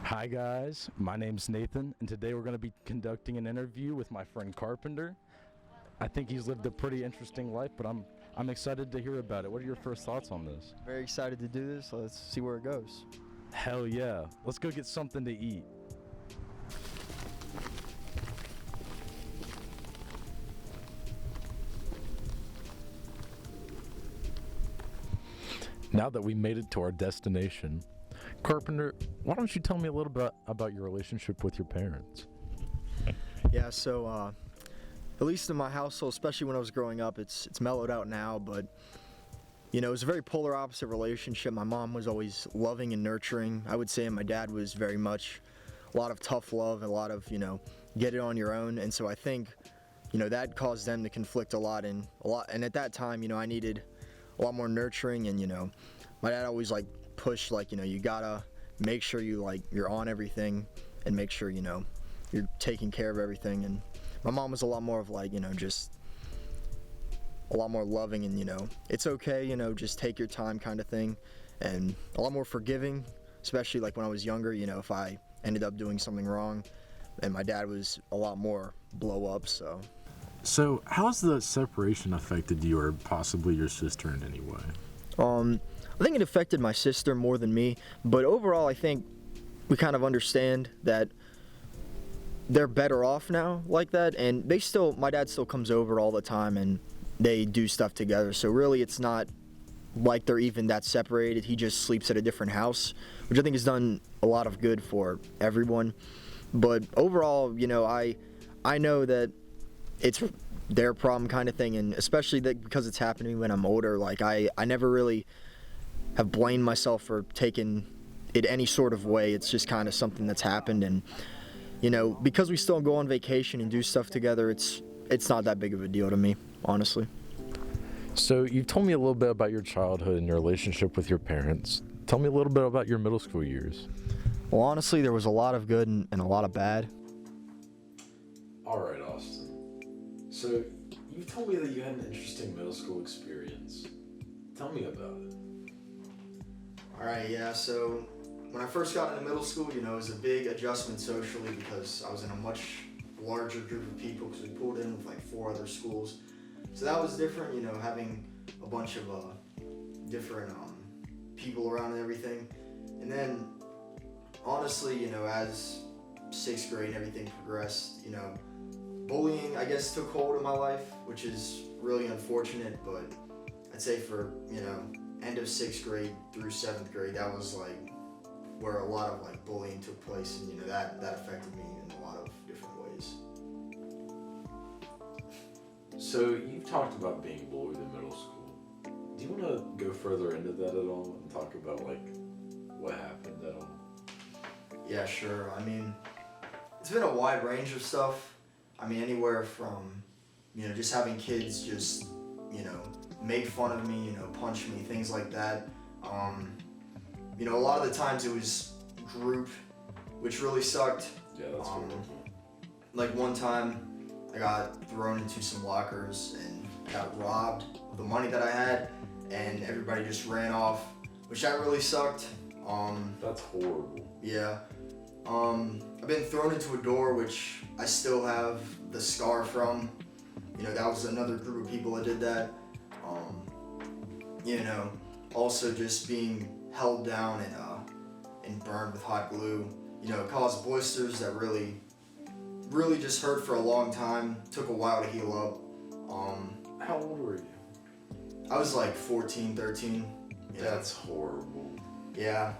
Hi guys, my name's Nathan, and today we're going to be conducting an interview with my friend Carpenter. I think he's lived a pretty interesting life, but I'm excited to hear about it. What are your first thoughts on this? Very excited to do this. Let's see where it goes. Hell yeah. Let's go get something to eat. Now that we made it to our destination, Carpenter, why don't you tell me a little bit about your relationship with your parents? Yeah, so at least in my household, especially when I was growing up, it's mellowed out now, but it was a very polar opposite relationship. My mom was always loving and nurturing, I would say, and my dad was very much a lot of tough love, a lot of, get it on your own. And so I think, that caused them to conflict a lot. And at that time, I needed a lot more nurturing, and, my dad always push, you gotta make sure you're on everything and make sure you're taking care of everything. And my mom was a lot more of just a lot more loving, and it's okay, just take your time kind of thing, and a lot more forgiving, especially when I was younger, if I ended up doing something wrong. And my dad was a lot more blow up. So how has the separation affected you or possibly your sister in any way? I think it affected my sister more than me, but overall I think we kind of understand that they're better off now like that, and my dad still comes over all the time and they do stuff together. So really it's not like they're even that separated. He just sleeps at a different house, which I think has done a lot of good for everyone. But overall, I know that it's their problem kind of thing, and especially because it's happening when I'm older, I never really have blamed myself for taking it any sort of way. It's just kind of something that's happened, and because we still go on vacation and do stuff together, it's not that big of a deal to me, honestly. So you told me a little bit about your childhood and your relationship with your parents. Tell me a little bit about your middle school years. Well, honestly, there was a lot of good and a lot of bad. All right, Austin. So you told me that you had an interesting middle school experience. Tell me about it. All right, yeah, so when I first got into middle school, it was a big adjustment socially because I was in a much larger group of people because we pulled in with 4 other schools. So that was different, having a bunch of different people around and everything. And then, honestly, as 6th grade and everything progressed, bullying, I guess, took hold of my life, which is really unfortunate, but I'd say for, end of 6th grade through 7th grade, that was where a lot of bullying took place, and that affected me in a lot of different ways. So you've talked about being bullied in middle school. Do you want to go further into that at all and talk about what happened at all? Yeah, sure. I mean, it's been a wide range of stuff. I mean, anywhere from, just having kids just, make fun of me, punch me, things like that. A lot of the times it was group, which really sucked. Yeah, that's horrible. One time I got thrown into some lockers and got robbed of the money that I had, and everybody just ran off, which that really sucked. That's horrible. Yeah. I've been thrown into a door, which I still have the scar from. That was another group of people that did that. Also just being held down and burned with hot glue. It caused blisters that really just hurt for a long time. Took a while to heal up. How old were you? I was 14, 13. That's horrible. Yeah.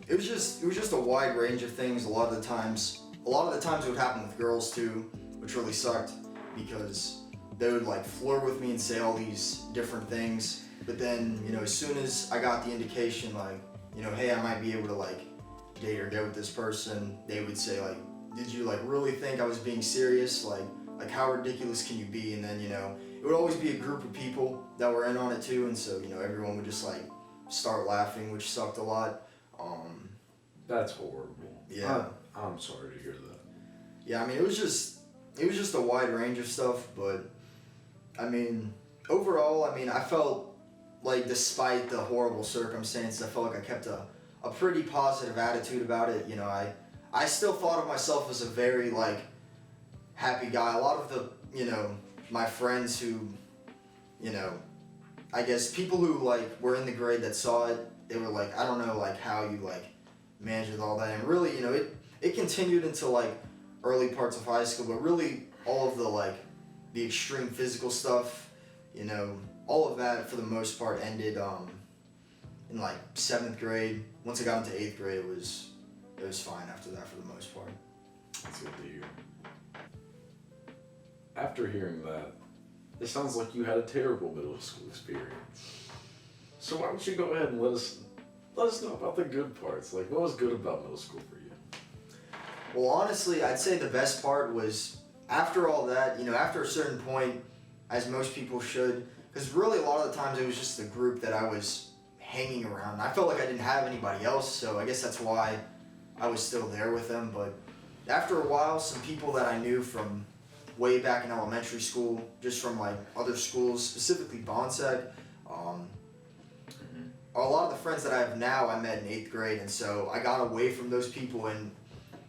It was just a wide range of things. A lot of the times it would happen with girls too, which really sucked because they would flirt with me and say all these different things. But then, as soon as I got the indication hey, I might be able to date or get with this person, they would say did you really think I was being serious? How ridiculous can you be? And then, it would always be a group of people that were in on it too, and so, everyone would just start laughing, which sucked a lot. That's horrible. Yeah. I'm sorry to hear that. Yeah, I mean, it was just a wide range of stuff, but I mean, overall, I felt despite the horrible circumstances, I felt I kept a a pretty positive attitude about it. You know, I still thought of myself as a very like happy guy. A lot of the, you know, my friends who, you know, I guess people who like were in the grade that saw it, they were like, I don't know like how you like managed with all that. And really, you know, it continued into like early parts of high school, but really all of the like the extreme physical stuff, you know, all of that for the most part ended in like 7th grade. Once I got into 8th grade, it was fine after that for the most part. That's good to hear. After hearing that, it sounds like you had a terrible middle school experience. So why don't you go ahead and let us know about the good parts? Like, what was good about middle school for you? Well, honestly, I'd say the best part was after all that, you know, after a certain point, as most people should, because really a lot of the times it was just the group that I was hanging around. I felt like I didn't have anybody else, so I guess that's why I was still there with them. But after a while, some people that I knew from way back in elementary school, just from like other schools, specifically Bonsec, a lot of the friends that I have now I met in 8th grade, and so I got away from those people, and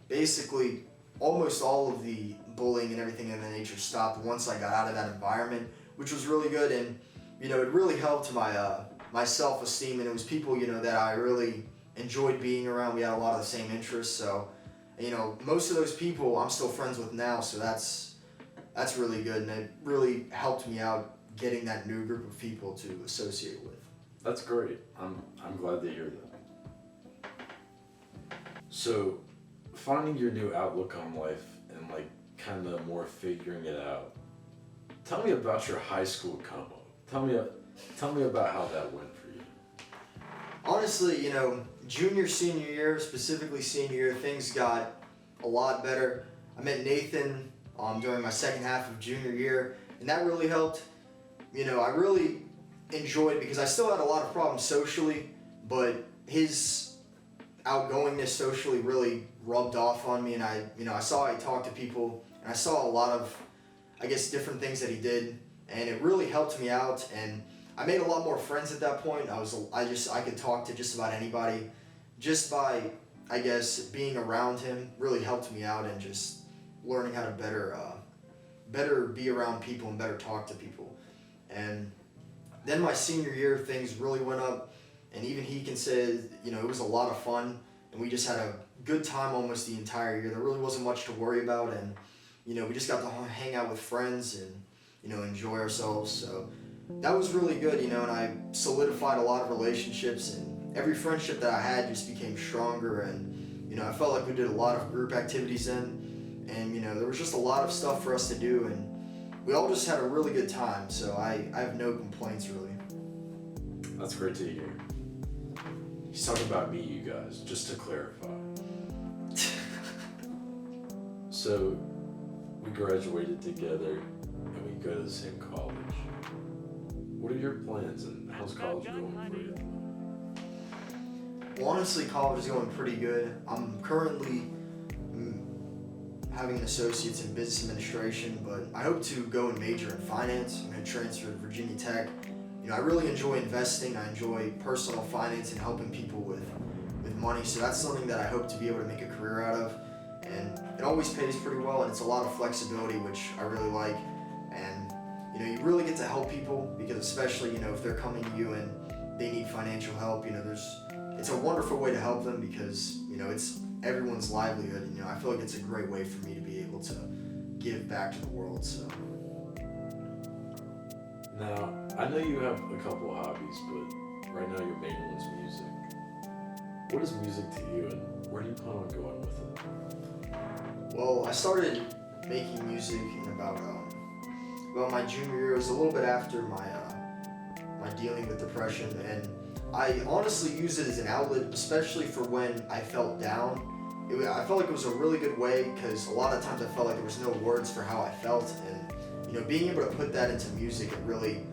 basically almost all of the bullying and everything of that nature stopped once I got out of that environment, which was really good. And you know, it really helped my self-esteem, and it was people, you know, that I really enjoyed being around. We had a lot of the same interests, so you know, most of those people I'm still friends with now, so that's really good, and it really helped me out getting that new group of people to associate with. That's great. I'm glad to hear that. So, finding your new outlook on life and like kind of more figuring it out. Tell me about your high school come up. Tell me about how that went for you. Honestly, you know, junior, senior year, specifically senior year, things got a lot better. I met Nathan during my second half of junior year, and that really helped. You know, I really enjoyed, because I still had a lot of problems socially, but his outgoingness socially really rubbed off on me, and I saw how he talked to people, and I saw a lot of, I guess, different things that he did, and it really helped me out, and I made a lot more friends at that point. I could talk to just about anybody, just by, I guess, being around him really helped me out, and just learning how to better be around people and better talk to people. And then my senior year, things really went up, and even he can say, you know, it was a lot of fun, and we just had a good time almost the entire year. There really wasn't much to worry about, and you know, we just got to hang out with friends and, you know, enjoy ourselves. So that was really good, you know, and I solidified a lot of relationships, and every friendship that I had just became stronger, and you know, I felt like we did a lot of group activities then, and you know, there was just a lot of stuff for us to do, and we all just had a really good time, so I have no complaints really. That's great to hear. He's talking about me, you guys, just to clarify. So, we graduated together, and we go to the same college. What are your plans, and how's college going for you? Well, honestly, college is going pretty good. I'm currently having an associate's in business administration, but I hope to go and major in finance. I'm going to transfer to Virginia Tech. You know, I really enjoy investing. I enjoy personal finance and helping people with money. So that's something that I hope to be able to make a career out of. And it always pays pretty well, and it's a lot of flexibility, which I really like. And you know, you really get to help people, because especially, you know, if they're coming to you and they need financial help, you know, it's a wonderful way to help them, because you know, it's everyone's livelihood, and you know, I feel like it's a great way for me to be able to give back to the world. So now, I know you have a couple hobbies, but right now your main one's music. What is music to you, and where do you plan on going with it? well, I started making music in about my junior year. It was a little bit after my dealing with depression, and I honestly use it as an outlet, especially for when I felt down. I felt like it was a really good way, because a lot of times I felt like there was no words for how I felt, and you know, being able to put that into music, it really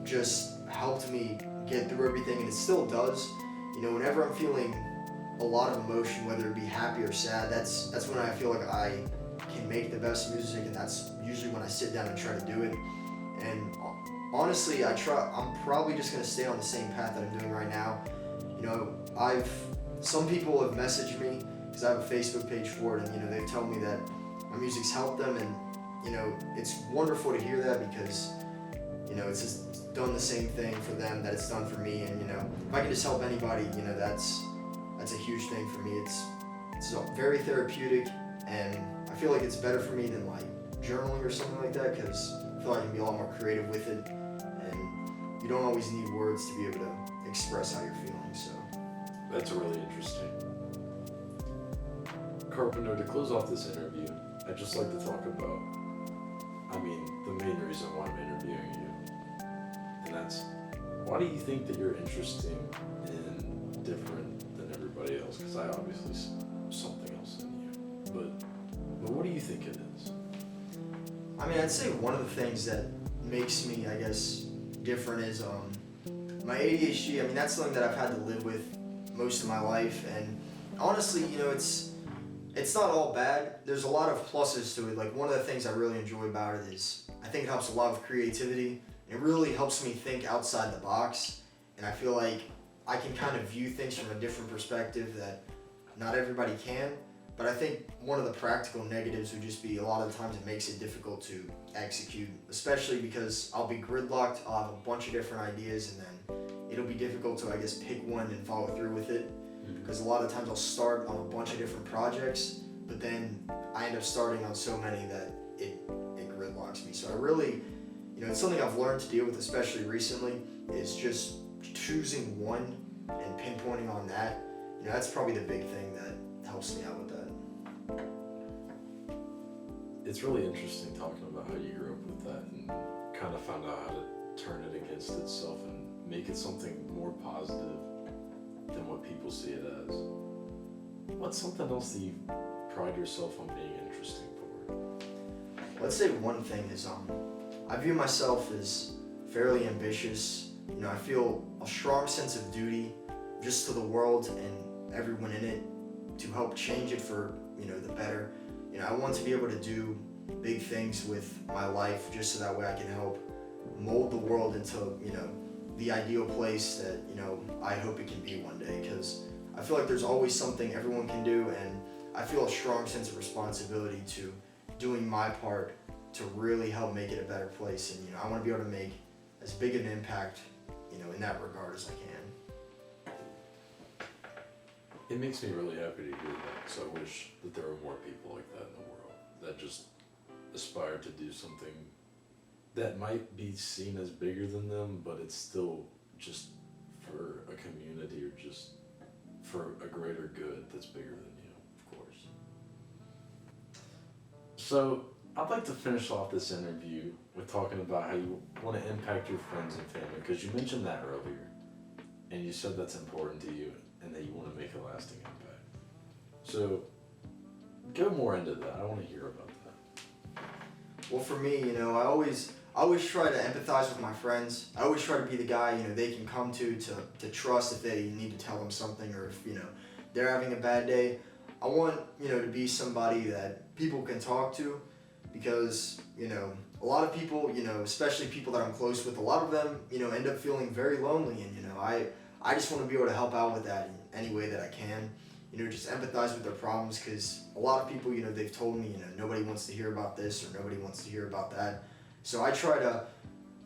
just helped me get through everything, and it still does. You know, whenever I'm feeling a lot of emotion, whether it be happy or sad, that's when I feel like I can make the best music, and that's usually when I sit down and try to do it. And honestly, I'm probably just gonna stay on the same path that I'm doing right now. You know, I've some people have messaged me because I have a Facebook page for it, and you know they've told me that my music's helped them, and you know it's wonderful to hear that because you know it's just done the same thing for them that it's done for me, and you know if I can just help anybody, you know that's a huge thing for me. It's very therapeutic, and I feel like it's better for me than like journaling or something like that because I feel like I can be a lot more creative with it, and you don't always need words to be able to express how you're feeling. So That's really interesting. Carpenter, to close off this interview, I'd just like to talk about, the main reason why I'm interviewing you. And that's, why do you think that you're interesting and different than everybody else? Because I obviously see something else in you. But what do you think it is? I'd say one of the things that makes me, I guess, different is my ADHD. That's something that I've had to live with most of my life, and honestly, you know, it's not all bad. There's a lot of pluses to it. Like one of the things I really enjoy about it is I think it helps a lot with creativity. It really helps me think outside the box, and I feel like I can kind of view things from a different perspective that not everybody can. But I think one of the practical negatives would just be a lot of the times it makes it difficult to execute, especially because I'll be gridlocked, I'll have a bunch of different ideas, and then it'll be difficult to, I guess, pick one and follow through with it. Because a lot of times I'll start on a bunch of different projects, but then I end up starting on so many that it gridlocks me. So I really, you know, it's something I've learned to deal with, especially recently, is just choosing one and pinpointing on that. You know, that's probably the big thing that helps me out with that. It's really interesting talking about how you grew up with that and kind of found out how to turn it against itself and make it something more positive than what people see it as. What's something else that you pride yourself on being interesting for? Let's say one thing is I view myself as fairly ambitious. You know, I feel a strong sense of duty just to the world and everyone in it to help change it for, you know, the better. You know, I want to be able to do big things with my life just so that way I can help mold the world into, you know, the ideal place that, you know, I hope it can be one day, because I feel like there's always something everyone can do, and I feel a strong sense of responsibility to doing my part to really help make it a better place. And, you know, I want to be able to make as big an impact, you know, in that regard as I can. It makes me really happy to hear that, because I wish that there were more people like that in the world that just aspire to do something that might be seen as bigger than them, but it's still just for a community or just for a greater good that's bigger than you, of course. So I'd like to finish off this interview with talking about how you want to impact your friends and family, because you mentioned that earlier, and you said that's important to you and that you want to make a lasting impact. So go more into that. I want to hear about that. Well, for me, you know, I always try to empathize with my friends. I always try to be the guy, you know, they can come to trust if they need to tell them something, or if, you know, they're having a bad day. I want, you know, to be somebody that people can talk to, because, you know, a lot of people, you know, especially people that I'm close with, a lot of them, you know, end up feeling very lonely, and, you know, I just want to be able to help out with that in any way that I can. You know, just empathize with their problems, because a lot of people, you know, they've told me, you know, nobody wants to hear about this or nobody wants to hear about that. So I try to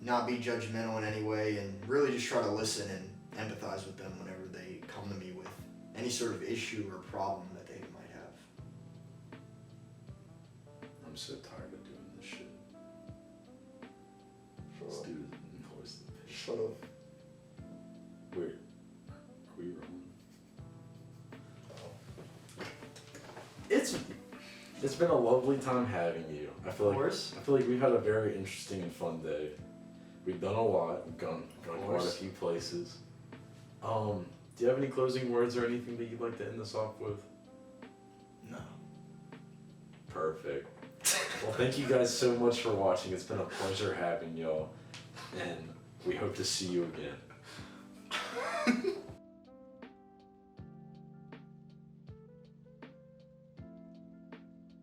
not be judgmental in any way, and really just try to listen and empathize with them whenever they come to me with any sort of issue or problem that they might have. I'm so tired of doing this shit. Let's do it and voice the pitch. Shut up. Wait, are we rolling? It's been a lovely time having you. I feel like we've had a very interesting and fun day. We've done a lot. We've gone quite a few places. Do you have any closing words or anything that you'd like to end this off with? No. Perfect. Well, thank you guys so much for watching. It's been a pleasure having y'all, and we hope to see you again.